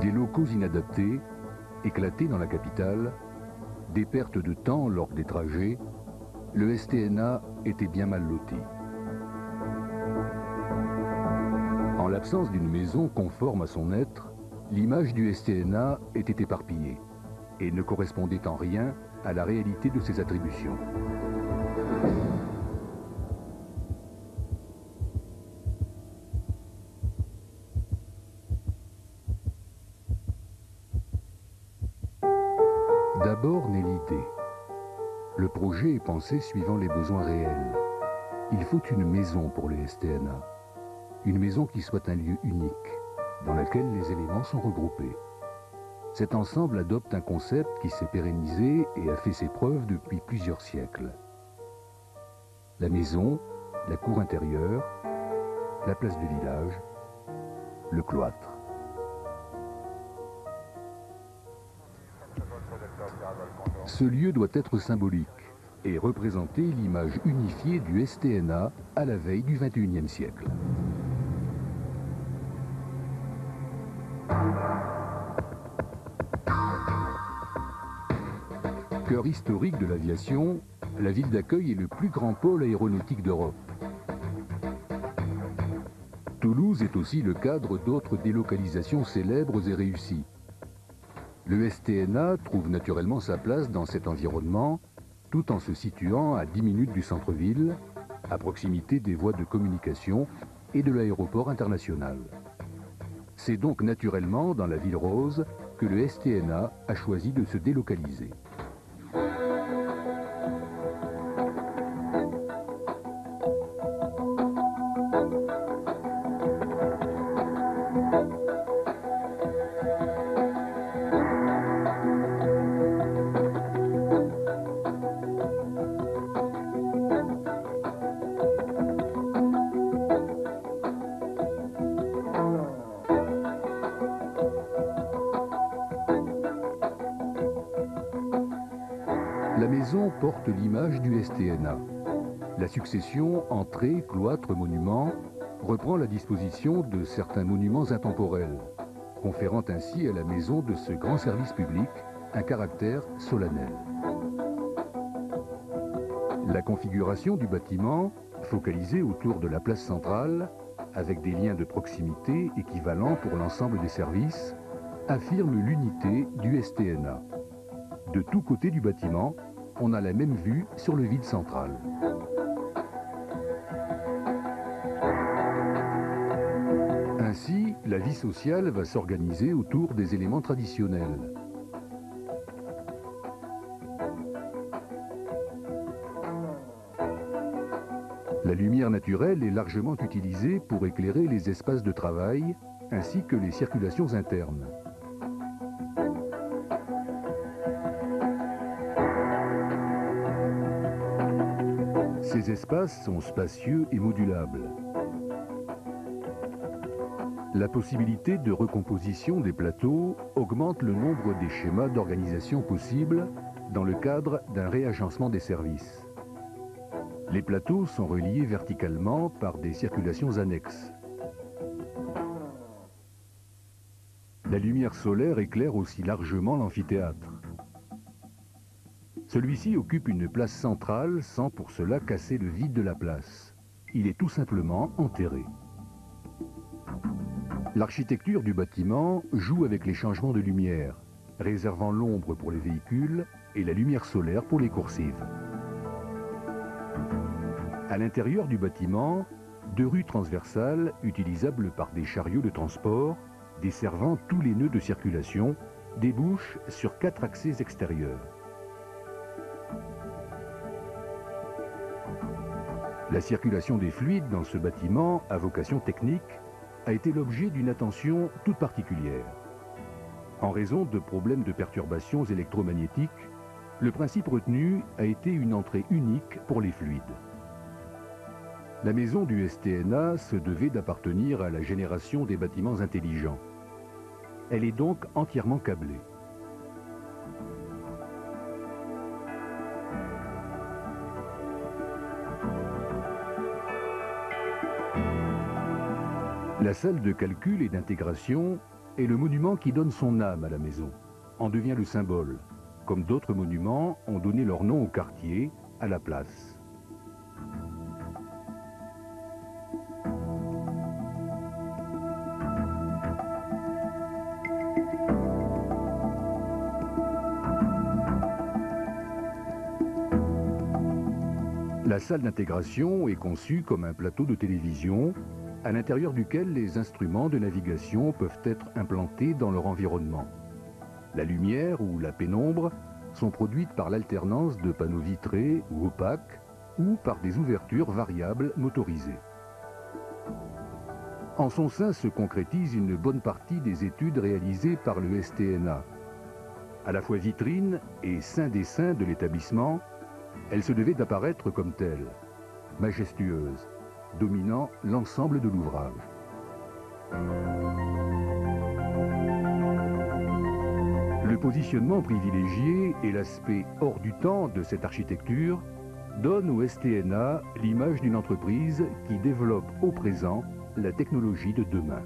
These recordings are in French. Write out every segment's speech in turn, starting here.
Des locaux inadaptés, éclatés dans la capitale, des pertes de temps lors des trajets, le STNA était bien mal loti. En l'absence d'une maison conforme à son être, l'image du STNA était éparpillée et ne correspondait en rien à la réalité de ses attributions. D'abord naît l'idée. Le projet est pensé suivant les besoins réels. Il faut une maison pour le STNA. Une maison qui soit un lieu unique, dans lequel les éléments sont regroupés. Cet ensemble adopte un concept qui s'est pérennisé et a fait ses preuves depuis plusieurs siècles. La maison, la cour intérieure, la place du village, le cloître. Ce lieu doit être symbolique et représenter l'image unifiée du STNA à la veille du XXIe siècle. Cœur historique de l'aviation, la ville d'accueil est le plus grand pôle aéronautique d'Europe. Toulouse est aussi le cadre d'autres délocalisations célèbres et réussies. Le STNA trouve naturellement sa place dans cet environnement, tout en se situant à 10 minutes du centre-ville, à proximité des voies de communication et de l'aéroport international. C'est donc naturellement dans la ville rose que le STNA a choisi de se délocaliser. La maison porte l'image du STNA. La succession entrée, cloître, monument reprend la disposition de certains monuments intemporels, conférant ainsi à la maison de ce grand service public un caractère solennel. La configuration du bâtiment, focalisée autour de la place centrale, avec des liens de proximité équivalents pour l'ensemble des services, affirme l'unité du STNA. De tous côtés du bâtiment, on a la même vue sur le vide central. Ainsi, la vie sociale va s'organiser autour des éléments traditionnels. La lumière naturelle est largement utilisée pour éclairer les espaces de travail ainsi que les circulations internes. Ces espaces sont spacieux et modulables. La possibilité de recomposition des plateaux augmente le nombre des schémas d'organisation possibles dans le cadre d'un réagencement des services. Les plateaux sont reliés verticalement par des circulations annexes. La lumière solaire éclaire aussi largement l'amphithéâtre. Celui-ci occupe une place centrale sans pour cela casser le vide de la place. Il est tout simplement enterré. L'architecture du bâtiment joue avec les changements de lumière, réservant l'ombre pour les véhicules et la lumière solaire pour les coursives. À l'intérieur du bâtiment, 2 rues transversales utilisables par des chariots de transport, desservant tous les nœuds de circulation, débouchent sur 4 accès extérieurs. La circulation des fluides dans ce bâtiment, à vocation technique, a été l'objet d'une attention toute particulière. En raison de problèmes de perturbations électromagnétiques, le principe retenu a été une entrée unique pour les fluides. La maison du STNA se devait d'appartenir à la génération des bâtiments intelligents. Elle est donc entièrement câblée. La salle de calcul et d'intégration est le monument qui donne son âme à la maison, en devient le symbole, comme d'autres monuments ont donné leur nom au quartier, à la place. La salle d'intégration est conçue comme un plateau de télévision, à l'intérieur duquel les instruments de navigation peuvent être implantés dans leur environnement. La lumière ou la pénombre sont produites par l'alternance de panneaux vitrés ou opaques ou par des ouvertures variables motorisées. En son sein se concrétise une bonne partie des études réalisées par le STNA. À la fois vitrine et saint des saints de l'établissement, elle se devait d'apparaître comme telle, majestueuse, dominant l'ensemble de l'ouvrage. Le positionnement privilégié et l'aspect hors du temps de cette architecture donnent au STNA l'image d'une entreprise qui développe au présent la technologie de demain.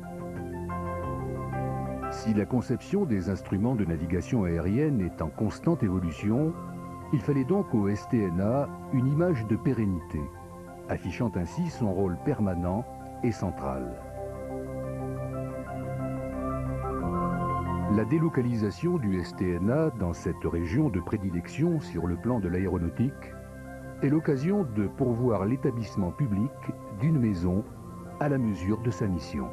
Si la conception des instruments de navigation aérienne est en constante évolution, il fallait donc au STNA une image de pérennité, affichant ainsi son rôle permanent et central. La délocalisation du STNA dans cette région de prédilection sur le plan de l'aéronautique est l'occasion de pourvoir l'établissement public d'une maison à la mesure de sa mission.